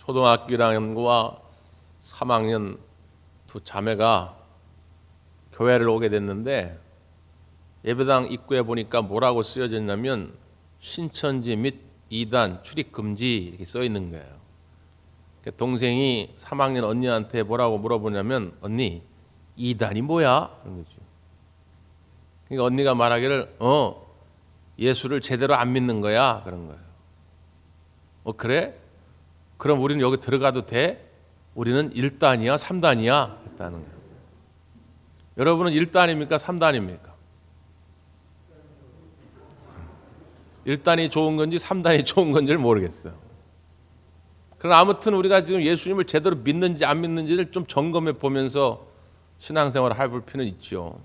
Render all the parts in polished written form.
초등학교 1학년과 3학년 두 자매가 교회를 오게 됐는데 예배당 입구에 보니까 뭐라고 쓰여졌냐면 신천지 및 이단 출입 금지 이렇게 써 있는 거예요. 동생이 3학년 언니한테 뭐라고 물어보냐면 언니 이단이 뭐야? 그런 거죠. 그러니까 언니가 말하기를 예수를 제대로 안 믿는 거야 그런 거예요. 그래? 그럼 우리는 여기 들어가도 돼? 우리는 1단이야 3단이야 했다는 거예요. 여러분은 1단입니까 3단입니까? 1단이 좋은 건지 3단이 좋은 건지를 모르겠어요. 그러나 아무튼 우리가 지금 예수님을 제대로 믿는지 안 믿는지를 좀 점검해 보면서 신앙생활을 해볼 필요는 있죠.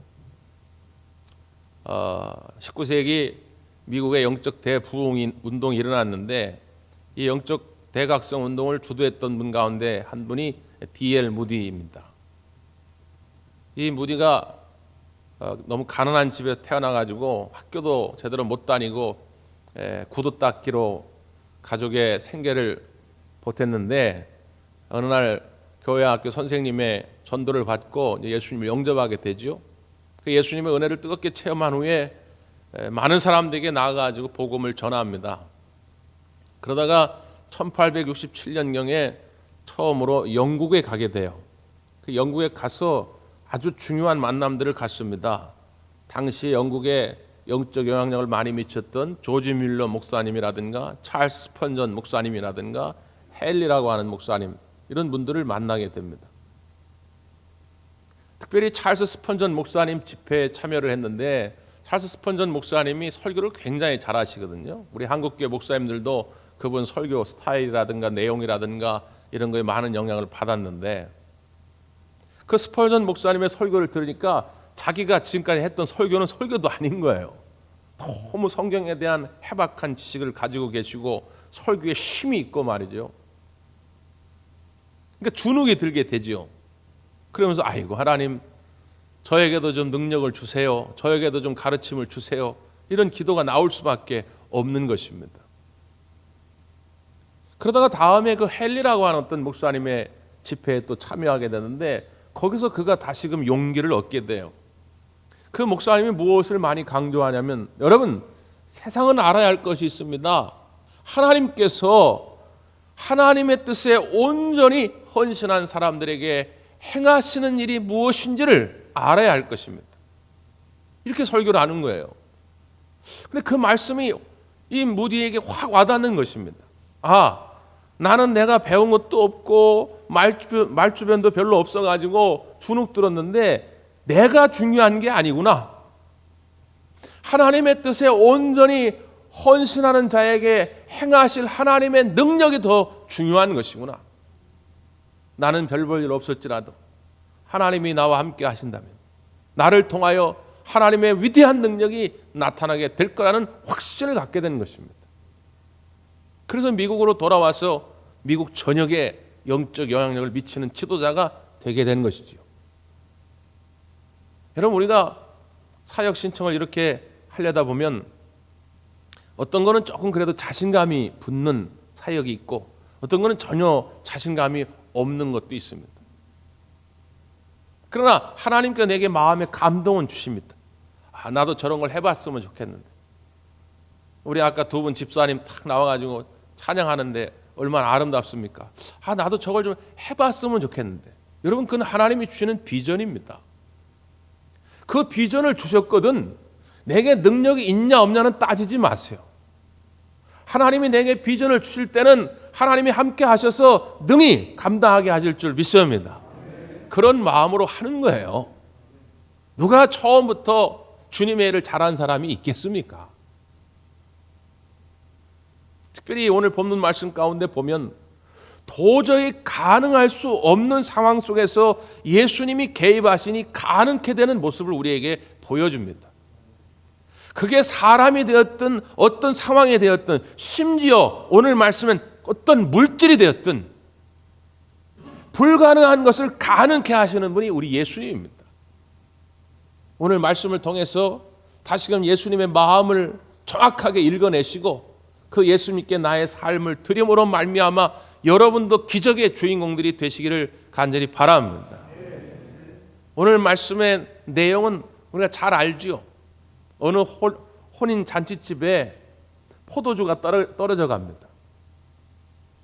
19세기 미국의 영적 대부흥 운동이 일어났는데 이 영적 대각성 운동을 주도했던 분 가운데 한 분이 D.L. 무디입니다. 이 무디가 너무 가난한 집에서 태어나가지고 학교도 제대로 못 다니고 구두 닦기로 가족의 생계를 보탰는데 어느 날 교회 학교 선생님의 전도를 받고 예수님을 영접하게 되죠. 그 예수님의 은혜를 뜨겁게 체험한 후에 많은 사람들에게 나아가지고 복음을 전합니다. 그러다가 1867년경에 처음으로 영국에 가게 돼요. 그 영국에 가서 아주 중요한 만남들을 갖습니다. 당시 영국에 영적 영향력을 많이 미쳤던 조지 뮬러 목사님이라든가 찰스 스펀전 목사님이라든가 헨리라고 하는 목사님 이런 분들을 만나게 됩니다. 특별히 찰스 스펀전 목사님 집회에 참여를 했는데 찰스 스펀전 목사님이 설교를 굉장히 잘하시거든요. 우리 한국교회 목사님들도 그분 설교 스타일이라든가 내용이라든가 이런 거에 많은 영향을 받았는데 그 스펀전 목사님의 설교를 들으니까 자기가 지금까지 했던 설교는 설교도 아닌 거예요. 너무 성경에 대한 해박한 지식을 가지고 계시고 설교에 힘이 있고 말이죠. 그러니까 주눅이 들게 되죠. 그러면서 아이고 하나님 저에게도 좀 능력을 주세요. 저에게도 좀 가르침을 주세요. 이런 기도가 나올 수밖에 없는 것입니다. 그러다가 다음에 그 헨리라고 하는 어떤 목사님의 집회에 또 참여하게 되는데 거기서 그가 다시금 용기를 얻게 돼요. 그 목사님이 무엇을 많이 강조하냐면 여러분 세상은 알아야 할 것이 있습니다. 하나님께서 하나님의 뜻에 온전히 헌신한 사람들에게 행하시는 일이 무엇인지를 알아야 할 것입니다. 이렇게 설교를 하는 거예요. 근데 그 말씀이 이 무디에게 확 와닿는 것입니다. 나는 내가 배운 것도 없고 말주변도 별로 없어가지고 주눅 들었는데 내가 중요한 게 아니구나. 하나님의 뜻에 온전히 헌신하는 자에게 행하실 하나님의 능력이 더 중요한 것이구나. 나는 별 볼 일 없었지라도 하나님이 나와 함께 하신다면 나를 통하여 하나님의 위대한 능력이 나타나게 될 거라는 확신을 갖게 되는 것입니다. 그래서 미국으로 돌아와서 미국 전역에 영적 영향력을 미치는 지도자가 되게 된 것이죠. 여러분 우리가 사역 신청을 이렇게 하려다 보면 어떤 거는 조금 그래도 자신감이 붙는 사역이 있고 어떤 거는 전혀 자신감이 없는 것도 있습니다. 그러나 하나님께서 내게 마음의 감동은 주십니다. 나도 저런 걸 해봤으면 좋겠는데 우리 아까 두 분 집사님 탁 나와가지고 찬양하는데 얼마나 아름답습니까? 나도 저걸 좀 해봤으면 좋겠는데 여러분 그건 하나님이 주시는 비전입니다. 그 비전을 주셨거든 내게 능력이 있냐 없냐는 따지지 마세요. 하나님이 내게 비전을 주실 때는 하나님이 함께 하셔서 능히 감당하게 하실 줄 믿습니다. 그런 마음으로 하는 거예요. 누가 처음부터 주님의 일을 잘한 사람이 있겠습니까? 특별히 오늘 본문 말씀 가운데 보면 도저히 가능할 수 없는 상황 속에서 예수님이 개입하시니 가능케 되는 모습을 우리에게 보여줍니다. 그게 사람이 되었든 어떤 상황이 되었든 심지어 오늘 말씀은 어떤 물질이 되었든 불가능한 것을 가능케 하시는 분이 우리 예수님입니다. 오늘 말씀을 통해서 다시금 예수님의 마음을 정확하게 읽어내시고 그 예수님께 나의 삶을 드림으로 말미암아 여러분도 기적의 주인공들이 되시기를 간절히 바랍니다. 오늘 말씀의 내용은 우리가 잘 알지요. 어느 혼인 잔치집에 포도주가 떨어져 갑니다.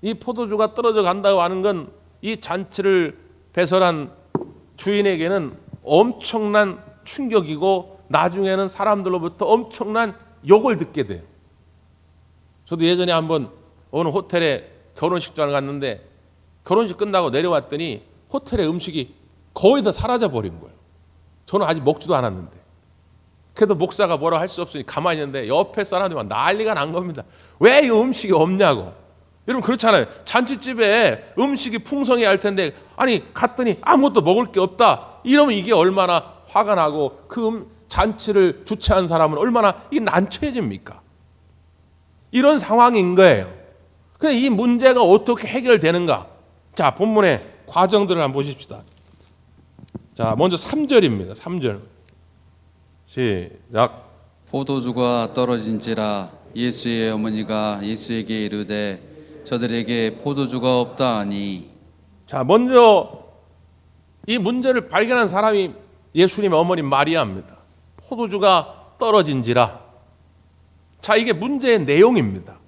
이 포도주가 떨어져 간다고 하는 건 이 잔치를 배설한 주인에게는 엄청난 충격이고 나중에는 사람들로부터 엄청난 욕을 듣게 돼요. 저도 예전에 한번 어느 호텔에 결혼식장을 갔는데 결혼식 끝나고 내려왔더니 호텔의 음식이 거의 다 사라져 버린 거예요. 저는 아직 먹지도 않았는데. 그래도 목사가 뭐라 할 수 없으니 가만히 있는데 옆에 사람들이 막 난리가 난 겁니다. 왜 이 음식이 없냐고. 여러분 그렇잖아요. 잔치집에 음식이 풍성해야 할 텐데 아니 갔더니 아무것도 먹을 게 없다. 이러면 이게 얼마나 화가 나고 그 잔치를 주최한 사람은 얼마나 이게 난처해집니까? 이런 상황인 거예요. 근데 이 문제가 어떻게 해결되는가? 자, 본문의 과정들을 한번 보십시다. 자, 먼저 3절입니다. 3절. 시작. 포도주가 떨어진지라 예수의 어머니가 예수에게 이르되 저들에게 포도주가 없다 하니. 자, 먼저 이 문제를 발견한 사람이 예수님의 어머니 마리아입니다. 포도주가 떨어진지라. 자, 이게 문제의 내용입니다.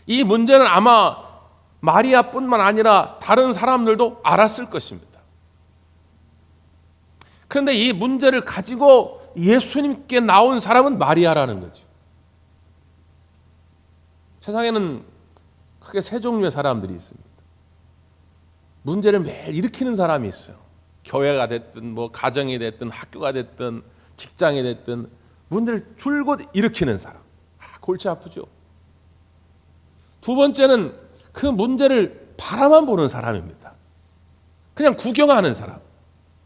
이 문제는 아마 마리아뿐만 아니라 다른 사람들도 알았을 것입니다. 그런데 이 문제를 가지고 예수님께 나온 사람은 마리아라는 거죠. 세상에는 크게 세 종류의 사람들이 있습니다. 문제를 매일 일으키는 사람이 있어요. 교회가 됐든 뭐 가정이 됐든 학교가 됐든 직장이 됐든 문제를 줄곧 일으키는 사람. 골치 아프죠. 두 번째는 그 문제를 바라만 보는 사람입니다. 그냥 구경하는 사람.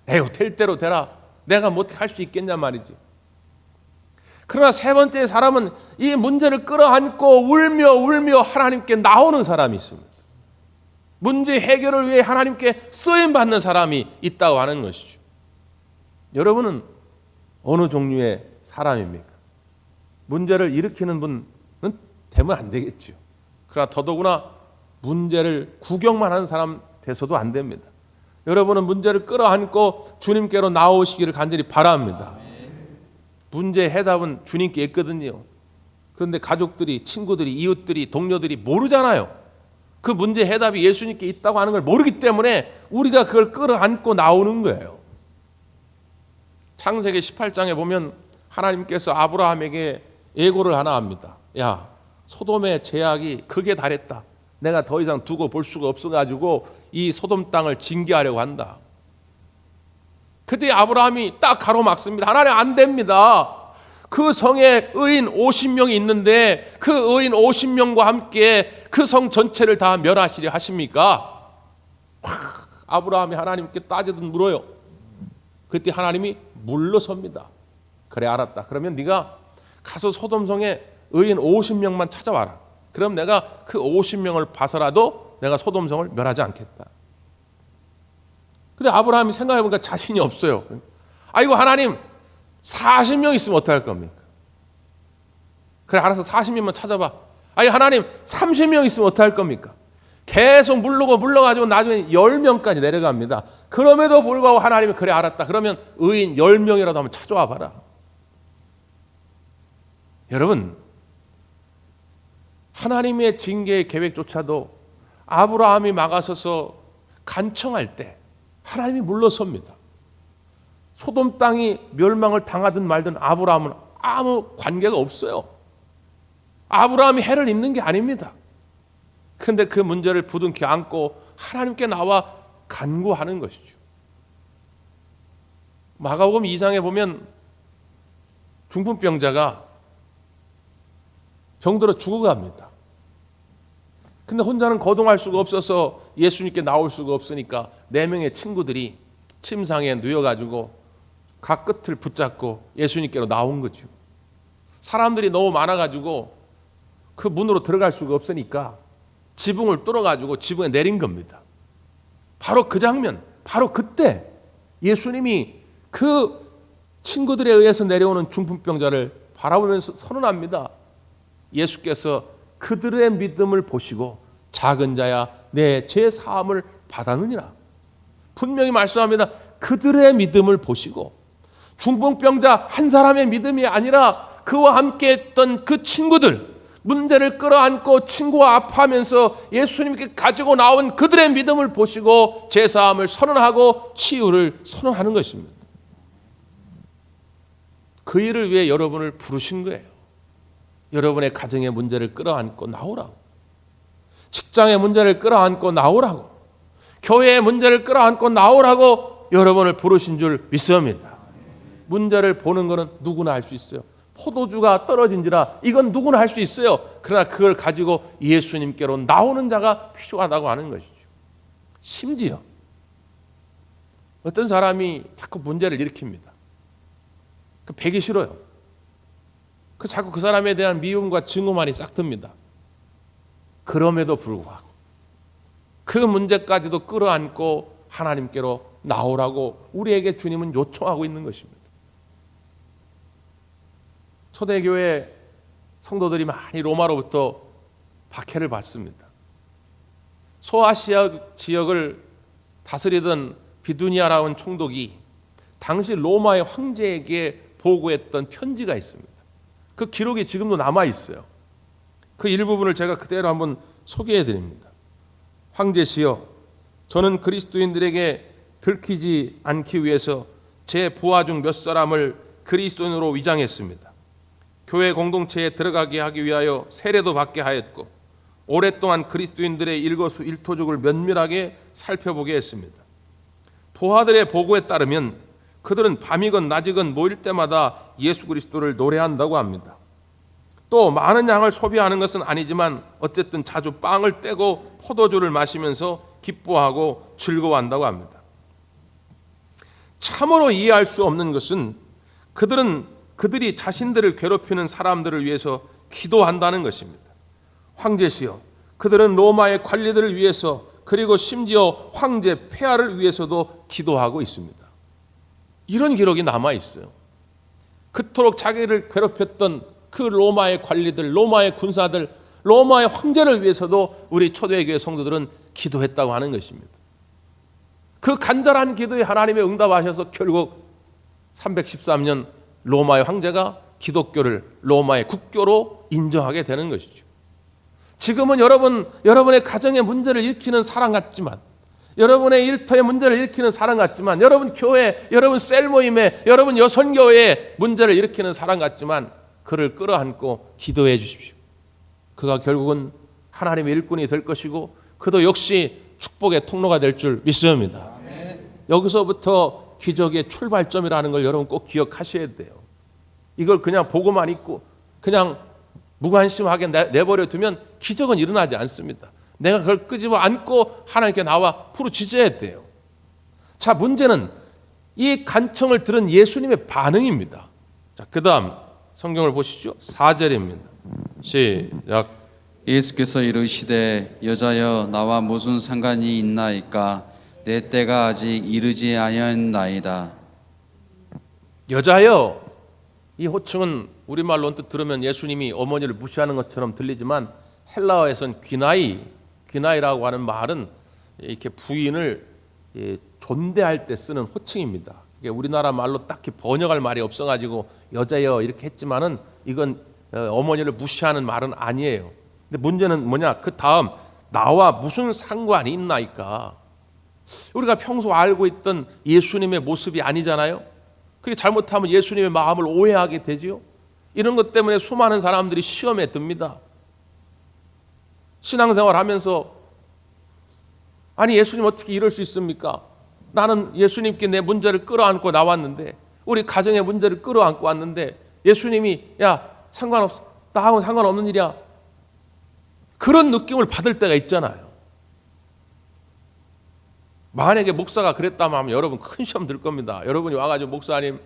에휴, 될 대로 되라. 내가 뭐 어떻게 할 수 있겠냐 말이지. 그러나 세 번째 사람은 이 문제를 끌어안고 울며 하나님께 나오는 사람이 있습니다. 문제 해결을 위해 하나님께 쓰임받는 사람이 있다고 하는 것이죠. 여러분은 어느 종류의 사람입니까? 문제를 일으키는 분은 되면 안 되겠죠. 그러나 더더구나 문제를 구경만 하는 사람 돼서도 안 됩니다. 여러분은 문제를 끌어안고 주님께로 나오시기를 간절히 바랍니다. 문제의 해답은 주님께 있거든요. 그런데 가족들이, 친구들이, 이웃들이, 동료들이 모르잖아요. 그 문제의 해답이 예수님께 있다고 하는 걸 모르기 때문에 우리가 그걸 끌어안고 나오는 거예요. 창세기 18장에 보면 하나님께서 아브라함에게 예고를 하나 합니다. 야, 소돔의 죄악이 극에 달했다. 내가 더 이상 두고 볼 수가 없어가지고 이 소돔 땅을 징계하려고 한다. 그때 아브라함이 딱 가로막습니다. 하나님 안 됩니다. 그 성에 의인 50명이 있는데 그 의인 50명과 함께 그 성 전체를 다 멸하시려 하십니까? 아브라함이 하나님께 따지듯 물어요. 그때 하나님이 물러섭니다. 그래, 알았다. 그러면 네가 가서 소돔성에 의인 50명만 찾아와라. 그럼 내가 그 50명을 봐서라도 내가 소돔성을 멸하지 않겠다. 근데 아브라함이 생각해보니까 자신이 없어요. 아이고 하나님 40명 있으면 어떡할 겁니까? 그래, 알아서 40명만 찾아봐. 아니 하나님 30명 있으면 어떡할 겁니까? 계속 물러가지고 나중에 10명까지 내려갑니다. 그럼에도 불구하고 하나님이 그래, 알았다. 그러면 의인 10명이라도 한번 찾아와 봐라. 여러분, 하나님의 징계의 계획조차도 아브라함이 막아서서 간청할 때 하나님이 물러섭니다. 소돔 땅이 멸망을 당하든 말든 아브라함은 아무 관계가 없어요. 아브라함이 해를 입는 게 아닙니다. 그런데 그 문제를 부둥켜 안고 하나님께 나와 간구하는 것이죠. 마가복음 2장에 보면 중풍병자가 병들어 죽어갑니다. 근데 혼자는 거동할 수가 없어서 예수님께 나올 수가 없으니까 4명의 친구들이 침상에 누워가지고 각 끝을 붙잡고 예수님께로 나온 거죠. 사람들이 너무 많아가지고 그 문으로 들어갈 수가 없으니까 지붕을 뚫어가지고 지붕에 내린 겁니다. 바로 그 장면, 바로 그때 예수님이 그 친구들에 의해서 내려오는 중풍병자를 바라보면서 선언합니다. 예수께서 그들의 믿음을 보시고 작은 자야 내 죄 사함을 받았느니라. 분명히 말씀합니다. 그들의 믿음을 보시고 중풍병자 한 사람의 믿음이 아니라 그와 함께 했던 그 친구들, 문제를 끌어안고 친구와 아파하면서 예수님께 가지고 나온 그들의 믿음을 보시고 죄사함을 선언하고 치유를 선언하는 것입니다. 그 일을 위해 여러분을 부르신 거예요. 여러분의 가정의 문제를 끌어안고 나오라고, 직장의 문제를 끌어안고 나오라고, 교회의 문제를 끌어안고 나오라고 여러분을 부르신 줄 믿습니다. 문제를 보는 것은 누구나 할 수 있어요. 포도주가 떨어진지라 이건 누구나 할 수 있어요. 그러나 그걸 가지고 예수님께로 나오는 자가 필요하다고 하는 것이죠. 심지어 어떤 사람이 자꾸 문제를 일으킵니다. 그 배기 싫어요. 그 자꾸 그 사람에 대한 미움과 증오만이 싹 듭니다. 그럼에도 불구하고 그 문제까지도 끌어안고 하나님께로 나오라고 우리에게 주님은 요청하고 있는 것입니다. 초대교회 성도들이 많이 로마로부터 박해를 받습니다. 소아시아 지역을 다스리던 비두니아라는 총독이 당시 로마의 황제에게 보고했던 편지가 있습니다. 그 기록이 지금도 남아 있어요. 그 일부분을 제가 그대로 한번 소개해 드립니다. 황제시여, 저는 그리스도인들에게 들키지 않기 위해서 제 부하 중 몇 사람을 그리스도인으로 위장했습니다. 교회 공동체에 들어가게 하기 위하여 세례도 받게 하였고 오랫동안 그리스도인들의 일거수일투족을 면밀하게 살펴보게 했습니다. 부하들의 보고에 따르면 그들은 밤이건 낮이건 모일 때마다 예수 그리스도를 노래한다고 합니다. 또 많은 양을 소비하는 것은 아니지만 어쨌든 자주 빵을 떼고 포도주를 마시면서 기뻐하고 즐거워한다고 합니다. 참으로 이해할 수 없는 것은 그들이 자신들을 괴롭히는 사람들을 위해서 기도한다는 것입니다. 황제시여, 그들은 로마의 관리들을 위해서 그리고 심지어 황제 폐하를 위해서도 기도하고 있습니다. 이런 기록이 남아 있어요. 그토록 자기를 괴롭혔던 그 로마의 관리들, 로마의 군사들, 로마의 황제를 위해서도 우리 초대교회 성도들은 기도했다고 하는 것입니다. 그 간절한 기도에 하나님의 응답하셔서 결국 313년 로마의 황제가 기독교를 로마의 국교로 인정하게 되는 것이죠. 지금은 여러분의 가정의 문제를 일으키는 사람 같지만, 여러분의 일터의 문제를 일으키는 사람 같지만, 여러분 교회, 여러분 셀 모임에, 여러분 여선교회의 문제를 일으키는 사람 같지만 그를 끌어안고 기도해 주십시오. 그가 결국은 하나님의 일꾼이 될 것이고 그도 역시 축복의 통로가 될 줄 믿습니다. 여기서부터 기적의 출발점이라는 걸 여러분 꼭 기억하셔야 돼요. 이걸 그냥 보고만 있고 그냥 무관심하게 내버려 두면 기적은 일어나지 않습니다. 내가 그걸 끄집어 안고 하나님께 나와 부르짖어야 돼요. 자, 문제는 이 간청을 들은 예수님의 반응입니다. 자, 그 다음 성경을 보시죠. 4절입니다. 시작. 예수께서 이르시되 여자여 나와 무슨 상관이 있나이까 내 때가 아직 이르지 아니하였나이다. 여자여, 이 호칭은 우리말로 언뜻 들으면 예수님이 어머니를 무시하는 것처럼 들리지만 헬라어에서는 귀나이라고 하는 말은 이렇게 부인을 존대할 때 쓰는 호칭입니다. 우리나라 말로 딱히 번역할 말이 없어가지고 여자여 이렇게 했지만은 이건 어머니를 무시하는 말은 아니에요. 근데 문제는 뭐냐? 그 다음 나와 무슨 상관이 있나이까? 우리가 평소 알고 있던 예수님의 모습이 아니잖아요. 그게 잘못하면 예수님의 마음을 오해하게 되지요. 이런 것 때문에 수많은 사람들이 시험에 듭니다. 신앙생활 하면서 아니 예수님 어떻게 이럴 수 있습니까? 나는 예수님께 내 문제를 끌어안고 나왔는데, 우리 가정의 문제를 끌어안고 왔는데 예수님이 야 상관없어, 나하고는 상관없는 일이야, 그런 느낌을 받을 때가 있잖아요. 만약에 목사가 그랬다면 하면 여러분 큰 시험 들 겁니다. 여러분이 와가지고 목사님,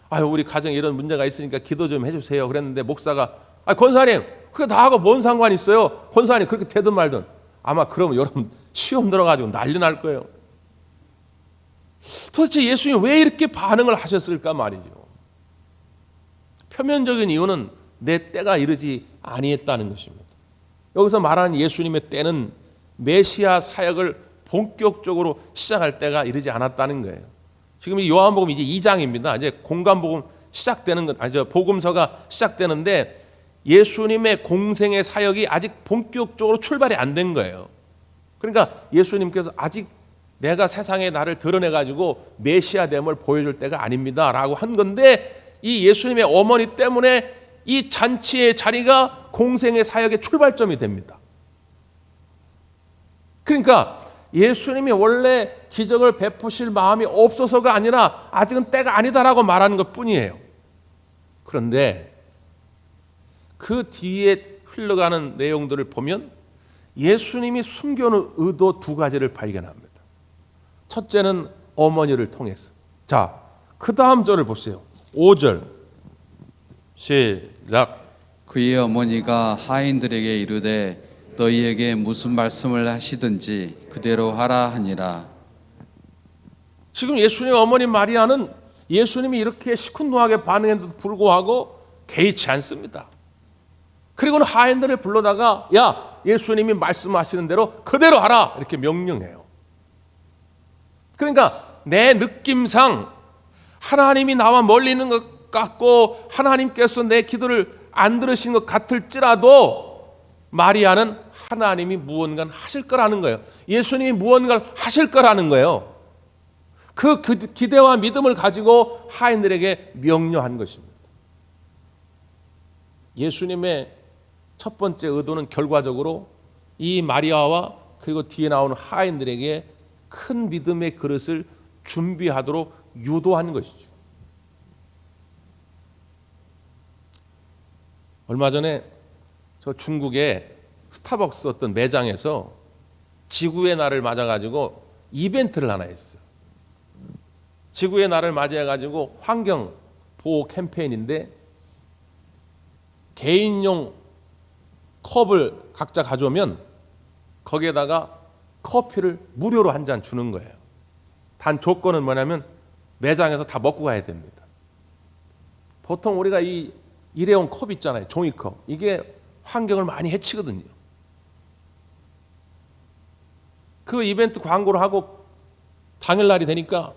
아유 우리 가정에 이런 문제가 있으니까 기도 좀 해주세요 그랬는데 목사가 권사님 그게 나하고 뭔 상관이 있어요? 권사님 그렇게 되든 말든, 아마 그러면 여러분 시험 들어가지고 난리 날 거예요. 도대체 예수님이 왜 이렇게 반응을 하셨을까 말이죠. 표면적인 이유는 내 때가 이르지 아니했다는 것입니다. 여기서 말하는 예수님의 때는 메시아 사역을 본격적으로 시작할 때가 이르지 않았다는 거예요. 지금 이 요한복음 이제 2장입니다. 이제 공관복음 시작되는 것, 복음서가 시작되는데 예수님의 공생의 사역이 아직 본격적으로 출발이 안 된 거예요. 그러니까 예수님께서 아직 내가 세상에 나를 드러내가지고 메시아됨을 보여줄 때가 아닙니다 라고 한 건데, 이 예수님의 어머니 때문에 이 잔치의 자리가 공생의 사역의 출발점이 됩니다. 그러니까 예수님이 원래 기적을 베푸실 마음이 없어서가 아니라 아직은 때가 아니다라고 말하는 것 뿐이에요. 그런데 그 뒤에 흘러가는 내용들을 보면 예수님이 숨겨놓은 의도 두 가지를 발견합니다. 첫째는 어머니를 통해서. 자, 그 다음 절을 보세요. 5절 시작. 그의 어머니가 하인들에게 이르되 너희에게 무슨 말씀을 하시든지 그대로 하라 하니라. 지금 예수님의 어머니 마리아는 예수님이 이렇게 시큰둥하게 반응했는데도 불구하고 개의치 않습니다. 그리고는 하인들을 불러다가 야, 예수님이 말씀하시는 대로 그대로 하라 이렇게 명령해요. 그러니까 내 느낌상 하나님이 나와 멀리 있는 것 같고 하나님께서 내 기도를 안 들으신 것 같을지라도 마리아는 하나님이 무언가 하실 거라는 거예요. 예수님이 무언가를 하실 거라는 거예요. 그 기대와 믿음을 가지고 하인들에게 명령한 것입니다. 예수님의 첫 번째 의도는 결과적으로 이 마리아와 그리고 뒤에 나오는 하인들에게 큰 믿음의 그릇을 준비하도록 유도한 것이죠. 얼마 전에 저 중국의 스타벅스 어떤 매장에서 지구의 날을 맞아가지고 이벤트를 하나 했어요. 지구의 날을 맞이해가지고 환경 보호 캠페인인데 개인용 컵을 각자 가져오면 거기에다가 커피를 무료로 한 잔 주는 거예요. 단 조건은 뭐냐면 매장에서 다 먹고 가야 됩니다. 보통 우리가 이 일회용 컵 있잖아요. 종이컵. 이게 환경을 많이 해치거든요. 그 이벤트 광고를 하고 당일날이 되니까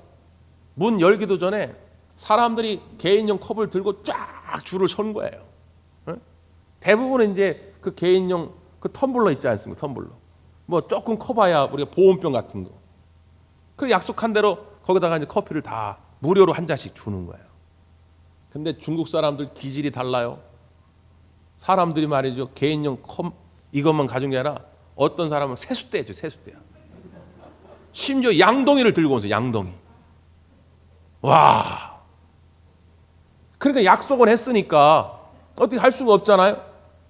문 열기도 전에 사람들이 개인용 컵을 들고 쫙 줄을 선 거예요. 대부분은 이제 그 개인용 그 텀블러 있지 않습니까? 텀블러. 뭐 조금 커봐야 우리가 보온병 같은 거. 그 약속한 대로 거기다가 이제 커피를 다 무료로 한 잔씩 주는 거예요. 근데 중국 사람들 기질이 달라요. 사람들이 말이죠. 개인용 컵 이것만 가진 게 아니라 어떤 사람은 세숫대죠. 세숫대야. 심지어 양동이를 들고 오세요. 양동이. 와. 그러니까 약속은 했으니까 어떻게 할 수가 없잖아요.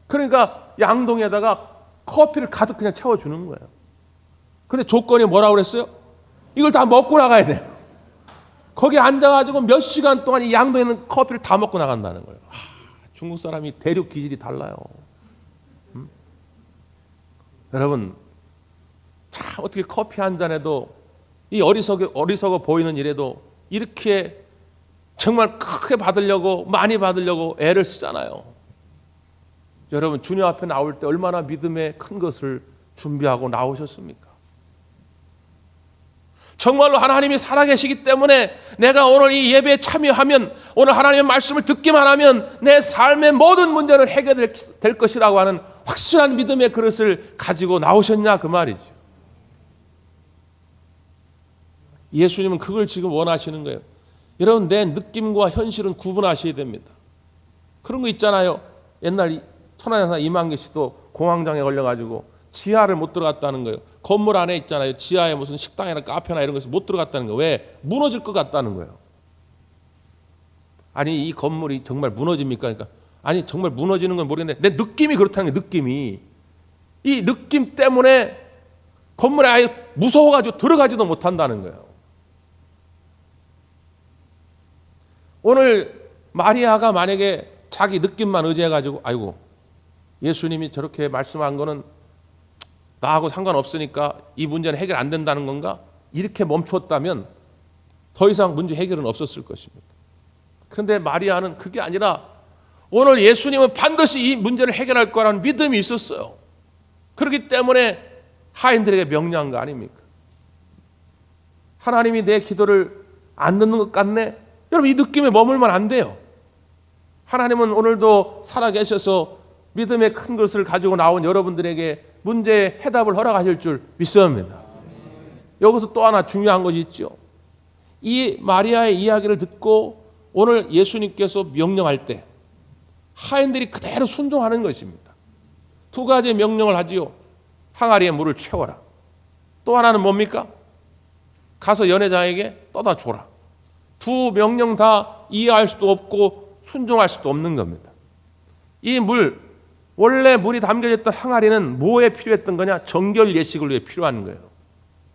그러니까 양동이에다가 커피를 가득 그냥 채워주는 거예요. 근데 조건이 뭐라고 그랬어요? 이걸 다 먹고 나가야 돼요. 거기 앉아가지고 몇 시간 동안 이 양동이에 있는 커피를 다 먹고 나간다는 거예요. 중국 사람이 대륙 기질이 달라요. 여러분, 참 어떻게 커피 한 잔에도 이 어리석어 보이는 일에도 이렇게 정말 크게 받으려고 많이 받으려고 애를 쓰잖아요. 여러분, 주님 앞에 나올 때 얼마나 믿음의 큰 것을 준비하고 나오셨습니까? 정말로 하나님이 살아계시기 때문에 내가 오늘 이 예배에 참여하면, 오늘 하나님의 말씀을 듣기만 하면 내 삶의 모든 문제는 해결될 것이라고 하는 확실한 믿음의 그릇을 가지고 나오셨냐 그 말이죠. 예수님은 그걸 지금 원하시는 거예요. 여러분, 내 느낌과 현실은 구분하셔야 됩니다. 그런 거 있잖아요. 옛날 천안에서 이만기 씨도 공황장애 걸려가지고 지하를 못 들어갔다는 거예요. 건물 안에 있잖아요. 지하에 무슨 식당이나 카페나 이런 것을 못 들어갔다는 거예요. 왜? 무너질 것 같다는 거예요. 아니, 이 건물이 정말 무너집니까? 그러니까 아니, 정말 무너지는 건 모르겠는데 내 느낌이 그렇다는 거예요. 느낌이. 이 느낌 때문에 건물에 아예 무서워가지고 들어가지도 못한다는 거예요. 오늘 마리아가 만약에 자기 느낌만 의지해가지고 아이고 예수님이 저렇게 말씀한 거는 나하고 상관없으니까 이 문제는 해결 안 된다는 건가? 이렇게 멈추었다면 더 이상 문제 해결은 없었을 것입니다. 그런데 마리아는 그게 아니라 오늘 예수님은 반드시 이 문제를 해결할 거라는 믿음이 있었어요. 그렇기 때문에 하인들에게 명령한 거 아닙니까? 하나님이 내 기도를 안 듣는 것 같네? 여러분, 이 느낌에 머물면 안 돼요. 하나님은 오늘도 살아계셔서 믿음의 큰 것을 가지고 나온 여러분들에게 문제의 해답을 허락하실 줄 믿습니다. 여기서 또 하나 중요한 것이 있죠. 이 마리아의 이야기를 듣고 오늘 예수님께서 명령할 때 하인들이 그대로 순종하는 것입니다. 두 가지 명령을 하지요. 항아리에 물을 채워라. 또 하나는 뭡니까? 가서 연회장에게 떠다 줘라. 두 명령 다 이해할 수도 없고 순종할 수도 없는 겁니다. 이 물, 원래 물이 담겨졌던 항아리는 뭐에 필요했던 거냐? 정결 예식을 위해 필요한 거예요.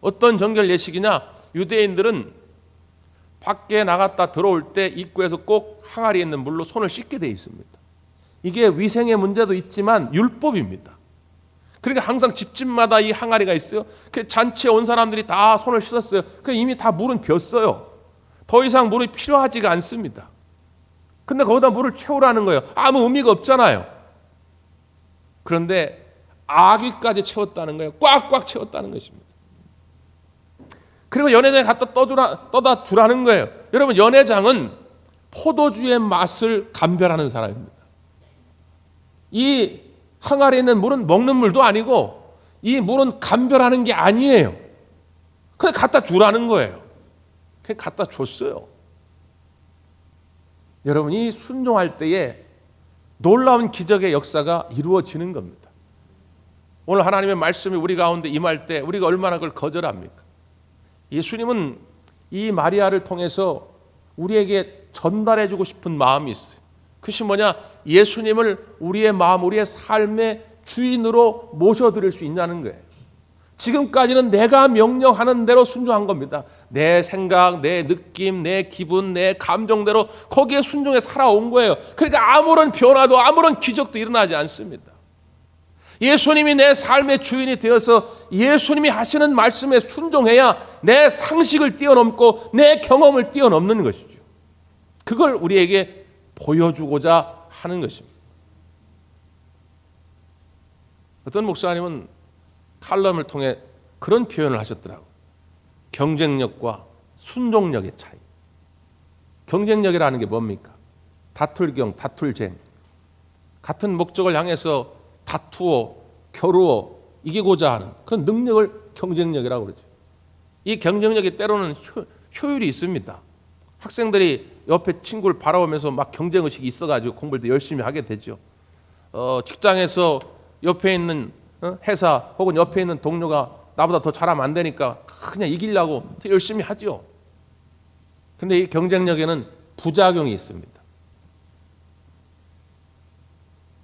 어떤 정결 예식이냐? 유대인들은 밖에 나갔다 들어올 때 입구에서 꼭 항아리에 있는 물로 손을 씻게 돼 있습니다. 이게 위생의 문제도 있지만 율법입니다. 그러니까 항상 집집마다 이 항아리가 있어요. 그 잔치에 온 사람들이 다 손을 씻었어요. 그 이미 다 물은 비었어요. 더 이상 물이 필요하지가 않습니다. 근데 거기다 물을 채우라는 거예요. 아무 의미가 없잖아요. 그런데 아귀까지 채웠다는 거예요. 꽉꽉 채웠다는 것입니다. 그리고 연회장에 갖다 떠다 주라는 거예요. 여러분, 연회장은 포도주의 맛을 감별하는 사람입니다. 이 항아리에 있는 물은 먹는 물도 아니고 이 물은 감별하는 게 아니에요. 그냥 갖다 주라는 거예요. 그냥 갖다 줬어요. 여러분이 순종할 때에 놀라운 기적의 역사가 이루어지는 겁니다. 오늘 하나님의 말씀이 우리 가운데 임할 때 우리가 얼마나 그걸 거절합니까? 예수님은 이 마리아를 통해서 우리에게 전달해주고 싶은 마음이 있어요. 그것이 뭐냐? 예수님을 우리의 마음, 우리의 삶의 주인으로 모셔드릴 수 있냐는 거예요. 지금까지는 내가 명령하는 대로 순종한 겁니다. 내 생각, 내 느낌, 내 기분, 내 감정대로 거기에 순종해 살아온 거예요. 그러니까 아무런 변화도 아무런 기적도 일어나지 않습니다. 예수님이 내 삶의 주인이 되어서 예수님이 하시는 말씀에 순종해야 내 상식을 뛰어넘고 내 경험을 뛰어넘는 것이죠. 그걸 우리에게 보여주고자 하는 것입니다. 어떤 목사님은 칼럼을 통해 그런 표현을 하셨더라고요. 경쟁력과 순종력의 차이. 경쟁력이라는 게 뭡니까? 다툴경, 다툴쟁. 같은 목적을 향해서 다투어, 겨루어, 이기고자 하는 그런 능력을 경쟁력이라고 그러죠. 이 경쟁력이 때로는 효율이 있습니다. 학생들이 옆에 친구를 바라보면서 막 경쟁의식이 있어가지고 공부를 더 열심히 하게 되죠. 직장에서 옆에 있는 회사 혹은 옆에 있는 동료가 나보다 더 잘하면 안 되니까 그냥 이기려고 더 열심히 하죠. 근데 이 경쟁력에는 부작용이 있습니다.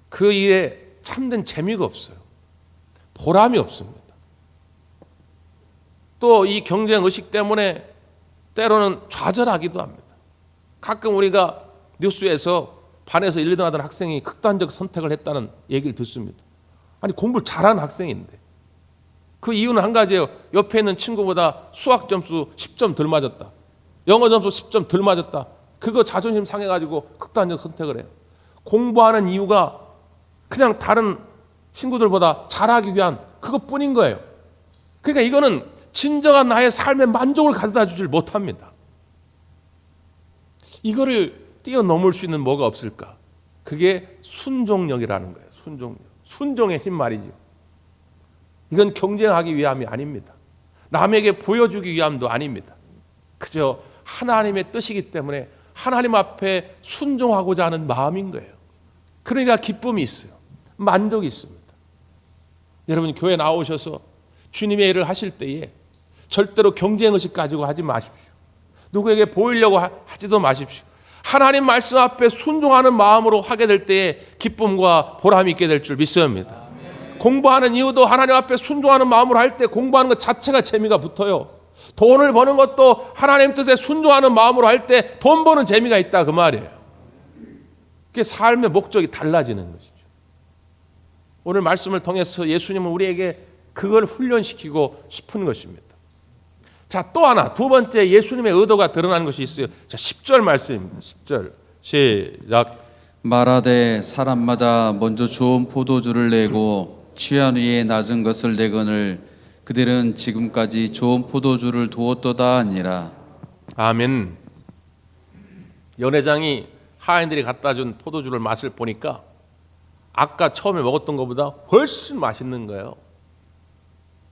그 일에 참된 재미가 없어요. 보람이 없습니다. 또 이 경쟁의식 때문에 때로는 좌절하기도 합니다. 가끔 우리가 뉴스에서 반에서 1, 2등 하던 학생이 극단적 선택을 했다는 얘기를 듣습니다. 아니, 공부를 잘하는 학생인데. 그 이유는 한 가지예요. 옆에 있는 친구보다 수학 점수 10점 덜 맞았다. 영어 점수 10점 덜 맞았다. 그거 자존심 상해가지고 극단적 선택을 해요. 공부하는 이유가 그냥 다른 친구들보다 잘하기 위한 그것뿐인 거예요. 그러니까 이거는 진정한 나의 삶의 만족을 가져다 주질 못합니다. 이거를 뛰어넘을 수 있는 뭐가 없을까? 그게 순종력이라는 거예요. 순종력. 순종의 힘 말이죠. 이건 경쟁하기 위함이 아닙니다. 남에게 보여주기 위함도 아닙니다. 그저 하나님의 뜻이기 때문에 하나님 앞에 순종하고자 하는 마음인 거예요. 그러니까 기쁨이 있어요. 만족이 있습니다. 여러분, 교회 나오셔서 주님의 일을 하실 때에 절대로 경쟁의식 가지고 하지 마십시오. 누구에게 보이려고 하지도 마십시오. 하나님 말씀 앞에 순종하는 마음으로 하게 될 때에 기쁨과 보람이 있게 될 줄 믿습니다. 공부하는 이유도 하나님 앞에 순종하는 마음으로 할 때 공부하는 것 자체가 재미가 붙어요. 돈을 버는 것도 하나님 뜻에 순종하는 마음으로 할 때 돈 버는 재미가 있다, 그 말이에요. 그게 삶의 목적이 달라지는 것이죠. 오늘 말씀을 통해서 예수님은 우리에게 그걸 훈련시키고 싶은 것입니다. 자, 또 하나, 두 번째 예수님의 의도가 드러나는 것이 있어요. 자, 10절 말씀입니다. 10절 시작. 말하되 사람마다 먼저 좋은 포도주를 내고 취한 위에 낮은 것을 내거늘 그들은 지금까지 좋은 포도주를 두었도다 하니라. 아멘. 연회장이 하인들이 갖다 준 포도주를 맛을 보니까 아까 처음에 먹었던 것보다 훨씬 맛있는 거예요.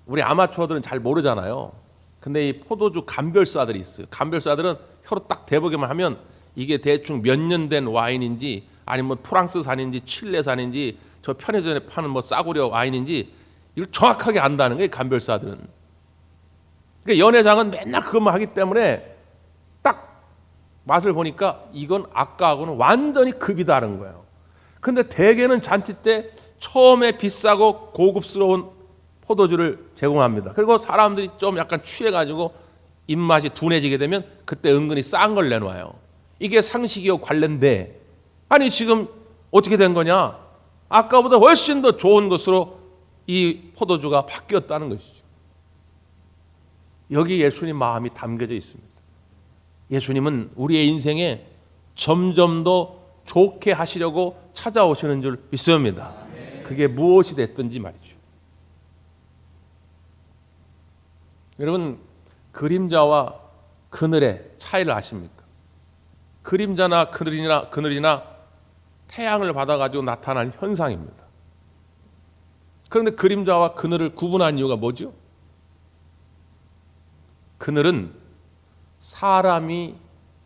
우리 아마추어들은 잘 모르잖아요. 근데 이 포도주 감별사들이 있어요. 감별사들은 혀로 딱 대보기만 하면 이게 대충 몇 년 된 와인인지 아니면 프랑스산인지 칠레산인지 저 편의점에 파는 뭐 싸구려 와인인지 이걸 정확하게 안다는 거예요. 감별사들은. 그러니까 연회장은 맨날 그것만 하기 때문에 딱 맛을 보니까 이건 아까하고는 완전히 급이 다른 거예요. 근데 대개는 잔치 때 처음에 비싸고 고급스러운 포도주를 제공합니다. 그리고 사람들이 좀 약간 취해가지고 입맛이 둔해지게 되면 그때 은근히 싼 걸 내놔요. 이게 상식이요 관례인데 아니 지금 어떻게 된 거냐? 아까보다 훨씬 더 좋은 것으로 이 포도주가 바뀌었다는 것이죠. 여기 예수님 마음이 담겨져 있습니다. 예수님은 우리의 인생에 점점 더 좋게 하시려고 찾아오시는 줄 믿습니다. 그게 무엇이 됐든지 말이죠. 여러분, 그림자와 그늘의 차이를 아십니까? 그림자나 그늘이나 태양을 받아가지고 나타나는 현상입니다. 그런데 그림자와 그늘을 구분한 이유가 뭐죠? 그늘은 사람이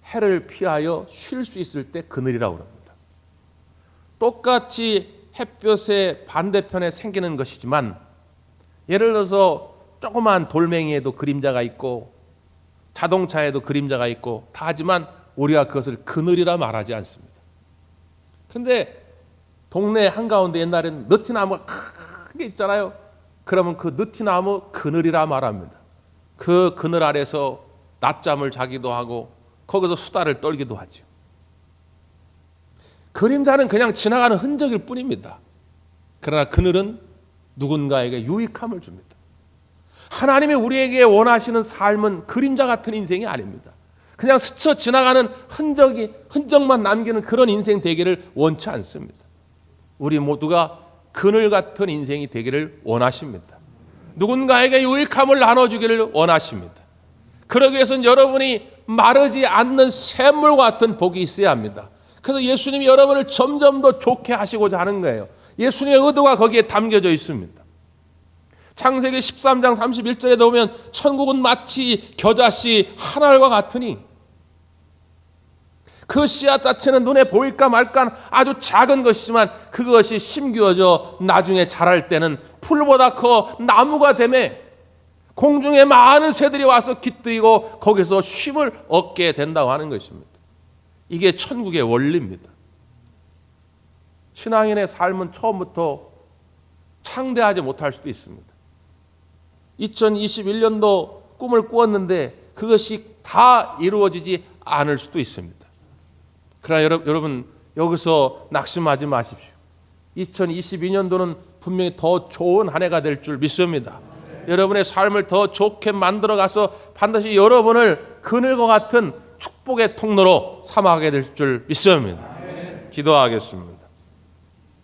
해를 피하여 쉴 수 있을 때 그늘이라고 합니다. 똑같이 햇볕의 반대편에 생기는 것이지만 예를 들어서 조그만 돌멩이에도 그림자가 있고 자동차에도 그림자가 있고 다 하지만 우리가 그것을 그늘이라 말하지 않습니다. 그런데 동네 한가운데 옛날에는 느티나무가 크게 있잖아요. 그러면 그 느티나무 그늘이라 말합니다. 그 그늘 아래서 낮잠을 자기도 하고 거기서 수다를 떨기도 하죠. 그림자는 그냥 지나가는 흔적일 뿐입니다. 그러나 그늘은 누군가에게 유익함을 줍니다. 하나님이 우리에게 원하시는 삶은 그림자 같은 인생이 아닙니다. 그냥 스쳐 지나가는 흔적만 남기는 그런 인생 되기를 원치 않습니다. 우리 모두가 그늘 같은 인생이 되기를 원하십니다. 누군가에게 유익함을 나눠주기를 원하십니다. 그러기 위해서는 여러분이 마르지 않는 샘물 같은 복이 있어야 합니다. 그래서 예수님이 여러분을 점점 더 좋게 하시고자 하는 거예요. 예수님의 의도가 거기에 담겨져 있습니다. 창세기 13장 31절에 보면 천국은 마치 겨자씨 한 알과 같으니 그 씨앗 자체는 눈에 보일까 말까 아주 작은 것이지만 그것이 심기어져 나중에 자랄 때는 풀보다 커 나무가 되매 공중에 많은 새들이 와서 깃들이고 거기서 쉼을 얻게 된다고 하는 것입니다. 이게 천국의 원리입니다. 신앙인의 삶은 처음부터 창대하지 못할 수도 있습니다. 2021년도 꿈을 꾸었는데 그것이 다 이루어지지 않을 수도 있습니다. 그러나 여러분 여기서 낙심하지 마십시오. 2022년도는 분명히 더 좋은 한 해가 될 줄 믿습니다. 여러분의 삶을 더 좋게 만들어가서 반드시 여러분을 그늘과 같은 축복의 통로로 삼아가게 될 줄 믿습니다. 기도하겠습니다.